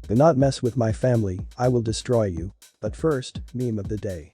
Do not mess with my family, I will destroy you. But first, meme of the day.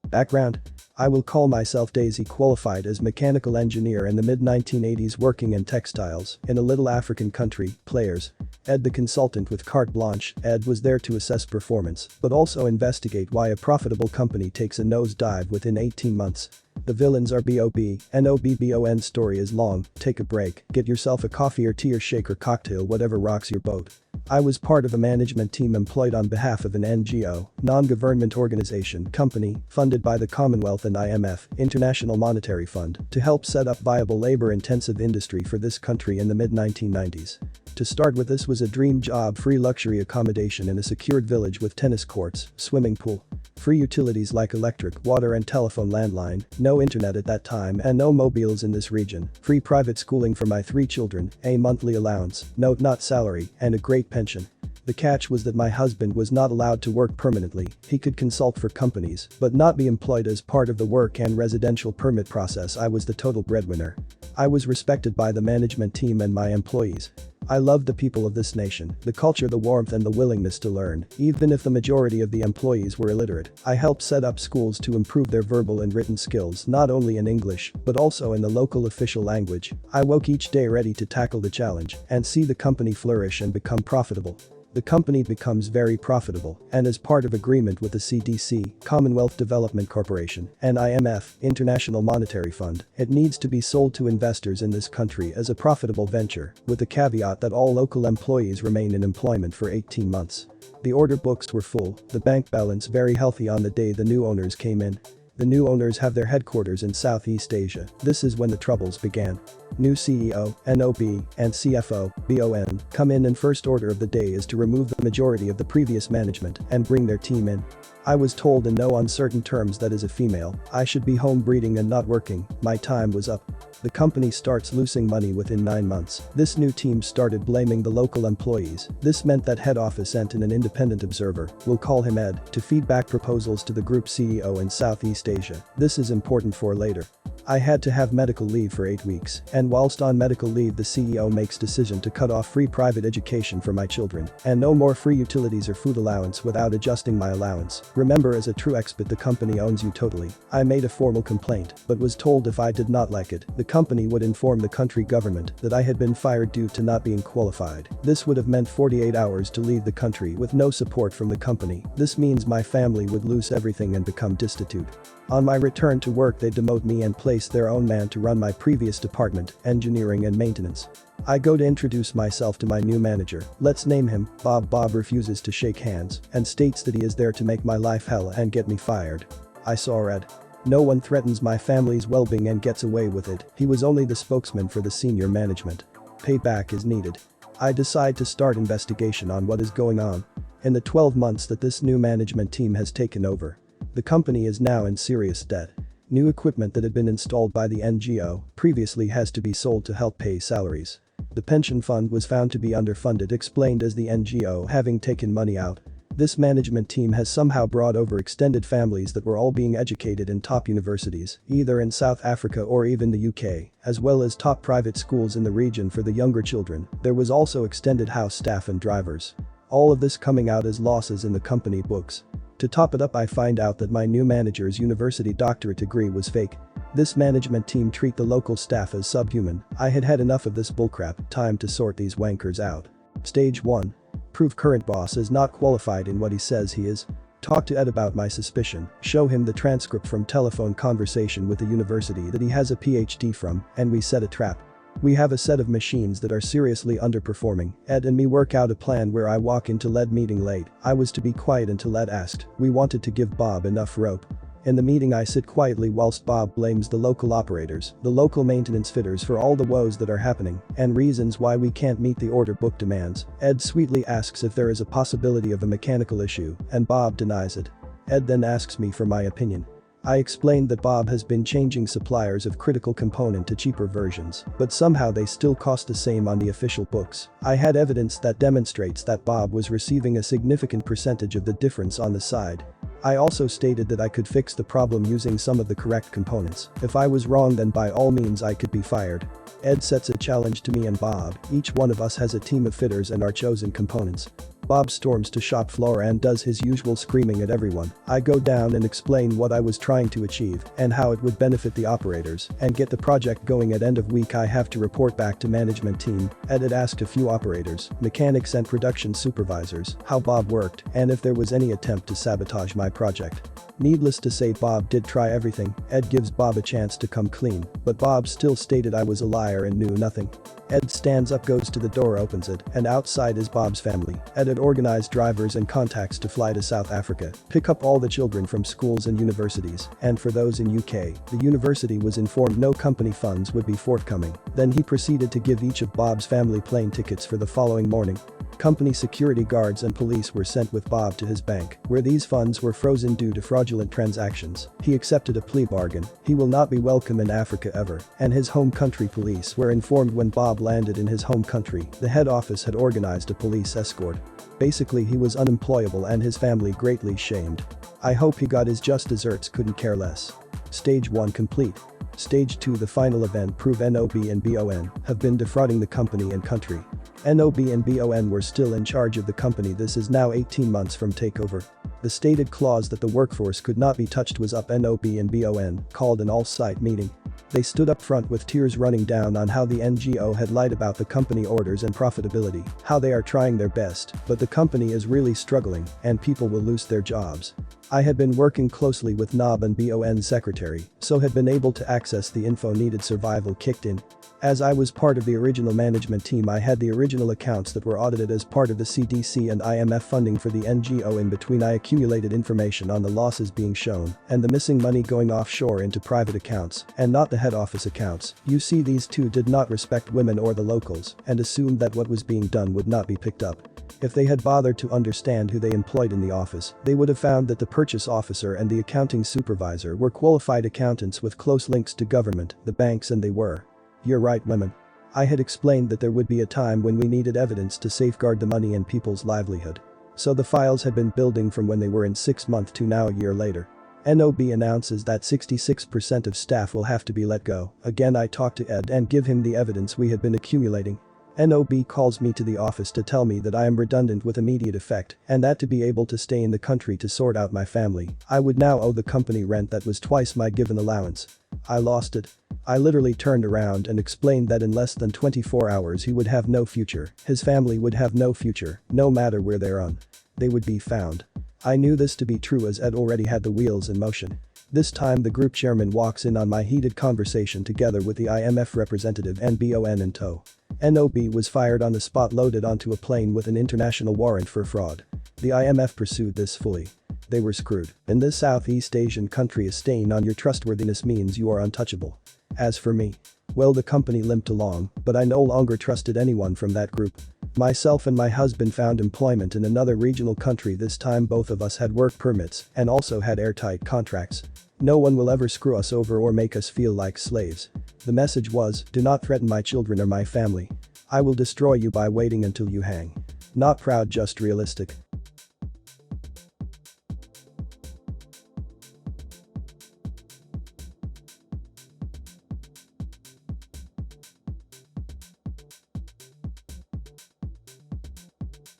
Background: I will call myself Daisy, qualified as mechanical engineer in the mid-1980s, working in textiles in a little African country. Players: Ed, the consultant with carte blanche. Ed was there to assess performance, but also investigate why a profitable company takes a nosedive within 18 months. The villains are Bob, Nobbon. Story is long, take a break, get yourself a coffee or tea or shake or cocktail, whatever rocks your boat. I was part of a management team employed on behalf of an NGO, non-government organization company, funded by the Commonwealth and IMF, International Monetary Fund, to help set up viable labor-intensive industry for this country in the mid-1990s. To start with, this was a dream job: free luxury accommodation in a secured village with tennis courts, swimming pool, free utilities like electric, water and telephone landline, no internet at that time and no mobiles in this region, free private schooling for my 3 children, a monthly allowance, note not salary, and a great pension. The catch was that my husband was not allowed to work permanently. He could consult for companies, but not be employed as part of the work and residential permit process. I was the total breadwinner. I was respected by the management team and my employees. I loved the people of this nation, the culture, the warmth and the willingness to learn, even if the majority of the employees were illiterate. I helped set up schools to improve their verbal and written skills, not only in English, but also in the local official language. I woke each day ready to tackle the challenge and see the company flourish and become profitable. The company becomes very profitable, and as part of agreement with the CDC, Commonwealth Development Corporation, and IMF, International Monetary Fund, it needs to be sold to investors in this country as a profitable venture, with the caveat that all local employees remain in employment for 18 months. The order books were full, the bank balance very healthy on the day the new owners came in. The new owners have their headquarters in Southeast Asia. This is when the troubles began. New CEO, NOB, and CFO, BON, come in, and first order of the day is to remove the majority of the previous management and bring their team in. I was told in no uncertain terms that as a female, I should be home breeding and not working. My time was up. The company starts losing money within 9 months. This new team started blaming the local employees. This meant that head office sent in an independent observer, we'll call him Ed, to feed back proposals to the group CEO in Southeast Asia. This is important for later. I had to have medical leave for 8 weeks, and whilst on medical leave the CEO makes decision to cut off free private education for my children, and no more free utilities or food allowance without adjusting my allowance. Remember, as a true expat, the company owns you totally. I made a formal complaint, but was told if I did not like it, the company would inform the country government that I had been fired due to not being qualified. This would have meant 48 hours to leave the country with no support from the company. This means my family would lose everything and become destitute. On my return to work, they demote me and place their own man to run my previous department, engineering and maintenance. I go to introduce myself to my new manager, let's name him Bob. Bob refuses to shake hands and states that he is there to make my life hell and get me fired. I saw red. No one threatens my family's well-being and gets away with it. He was only the spokesman for the senior management. Payback is needed. I decide to start investigation on what is going on. In the 12 months that this new management team has taken over, the company is now in serious debt. New equipment that had been installed by the NGO previously has to be sold to help pay salaries. The pension fund was found to be underfunded, explained as the NGO having taken money out. This management team has somehow brought over extended families that were all being educated in top universities, either in South Africa or even the UK, as well as top private schools in the region for the younger children. There was also extended house staff and drivers. All of this coming out as losses in the company books. To top it up, I find out that my new manager's university doctorate degree was fake. This management team treat the local staff as subhuman. I had had enough of this bullcrap, time to sort these wankers out. Stage 1. Prove current boss is not qualified in what he says he is. Talk to Ed about my suspicion, show him the transcript from telephone conversation with the university that he has a PhD from, and we set a trap. We have a set of machines that are seriously underperforming. Ed and me work out a plan where I walk into lead meeting late. I was to be quiet until Ed asked. We wanted to give Bob enough rope. In the meeting I sit quietly whilst Bob blames the local operators, the local maintenance fitters for all the woes that are happening, and reasons why we can't meet the order book demands. Ed sweetly asks if there is a possibility of a mechanical issue, and Bob denies it. Ed then asks me for my opinion. I explained that Bob has been changing suppliers of critical component to cheaper versions, but somehow they still cost the same on the official books. I had evidence that demonstrates that Bob was receiving a significant percentage of the difference on the side. I also stated that I could fix the problem using some of the correct components. If I was wrong, then by all means I could be fired. Ed sets a challenge to me and Bob. Each one of us has a team of fitters and our chosen components. Bob storms to shop floor and does his usual screaming at everyone. I go down and explain what I was trying to achieve and how it would benefit the operators and get the project going. At end of week I have to report back to management team. Ed had asked a few operators, mechanics and production supervisors how Bob worked and if there was any attempt to sabotage my project. Needless to say, Bob did try everything. Ed gives Bob a chance to come clean, but Bob still stated I was a liar and knew nothing. Ed stands up, goes to the door, opens it, and outside is Bob's family. Ed had organized drivers and contacts to fly to South Africa, pick up all the children from schools and universities, and for those in UK, the university was informed no company funds would be forthcoming. Then he proceeded to give each of Bob's family plane tickets for the following morning. Company security guards and police were sent with Bob to his bank, where these funds were frozen due to fraudulent transactions. He accepted a plea bargain. He will not be welcome in Africa ever, and his home country police were informed when Bob landed in his home country. The head office had organized a police escort. Basically, he was unemployable and his family greatly shamed. I hope he got his just desserts, couldn't care less. Stage 1 complete. Stage 2, the final event, prove NOB and BON have been defrauding the company and country. NOB and BON were still in charge of the company. This is now 18 months from takeover. The stated clause that the workforce could not be touched was up. NOB and BON called an all-site meeting. They stood up front with tears running down on how the NGO had lied about the company orders and profitability, how they are trying their best, but the company is really struggling and people will lose their jobs. I had been working closely with NOB and BON's secretary, so had been able to access the info needed. Survival kicked in. As I was part of the original management team, I had the original accounts that were audited as part of the CDC and IMF funding for the NGO. In between, I accumulated information on the losses being shown and the missing money going offshore into private accounts and not the head office accounts. You see, these two did not respect women or the locals and assumed that what was being done would not be picked up. If they had bothered to understand who they employed in the office, they would have found that the purchase officer and the accounting supervisor were qualified accountants with close links to government, the banks, and they were. You're right, women. I had explained that there would be a time when we needed evidence to safeguard the money and people's livelihood. So the files had been building from when they were in 6 months to now a year later. NOB announces that 66% of staff will have to be let go. Again, I talk to Ed and give him the evidence we had been accumulating. NOB calls me to the office to tell me that I am redundant with immediate effect and that to be able to stay in the country to sort out my family, I would now owe the company rent that was twice my given allowance. I lost it. I literally turned around and explained that in less than 24 hours he would have no future, his family would have no future, no matter where they're on. They would be found. I knew this to be true as Ed already had the wheels in motion. This time the group chairman walks in on my heated conversation together with the IMF representative and BON in tow. NOB was fired on the spot, loaded onto a plane with an international warrant for fraud. The IMF pursued this fully. They were screwed. In this Southeast Asian country, a stain on your trustworthiness means you are untouchable. As for me, well, the company limped along, but I no longer trusted anyone from that group. Myself and my husband found employment in another regional country. This time both of us had work permits and also had airtight contracts. No one will ever screw us over or make us feel like slaves. The message was, do not threaten my children or my family. I will destroy you by waiting until you hang. Not proud, just realistic.